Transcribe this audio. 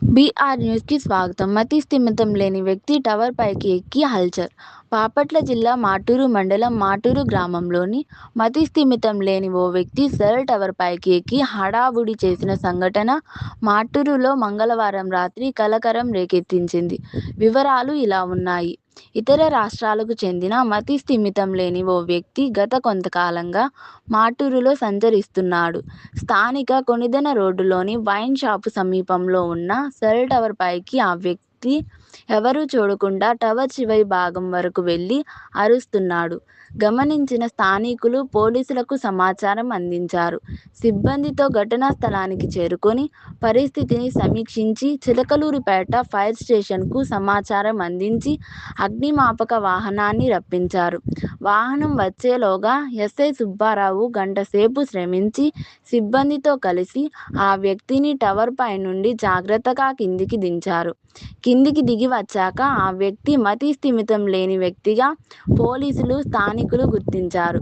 BR న్యూస్కి స్వాగతం. మతి స్థిమితం లేని వ్యక్తి టవర్ పైకి ఎక్కి హల్చల్. బాపట్ల జిల్లా మాటూరు మండలం మాటూరు గ్రామంలోని మతి స్థిమితం లేని ఓ వ్యక్తి సెల్ టవర్ పైకి ఎక్కి హడావుడి చేసిన సంఘటన మాటూరులో మంగళవారం రాత్రి కలకలం రేకెత్తించింది. వివరాలు ఇలా ఉన్నాయి. ఇతర రాష్ట్రాలకు చెందిన మతి స్థిమితం లేని ఓ వ్యక్తి గత కొంతకాలంగా మాటూరులో సంచరిస్తున్నాడు. స్థానిక కొణిదెన రోడ్డులోని వైన్ షాపు సమీపంలో ఉన్న సెల్ టవర్ పైకి ఆ వ్యక్తి ఎవరూ చూడకుండా టవర్ చివరి భాగం వరకు వెళ్లి అరుస్తున్నాడు. గమనించిన స్థానికులు పోలీసులకు సమాచారం అందించారు. సిబ్బందితో ఘటనా స్థలానికి చేరుకొని పరిస్థితిని సమీక్షించి చిలకలూరిపేట ఫైర్ స్టేషన్కు సమాచారం అందించి అగ్నిమాపక వాహనాన్ని రప్పించారు. వాహనం వచ్చేలోగా ఎస్ఐ సుబ్బారావు గంటసేపు శ్రమించి సిబ్బందితో కలిసి ఆ వ్యక్తిని టవర్ పై నుండి జాగ్రత్తగా కిందికి దించారు. కిందికి దిగి వచ్చాక ఆ వ్యక్తి మతి స్థిమితం లేని వ్యక్తిగా పోలీసులు, స్థానికులు గుర్తించారు.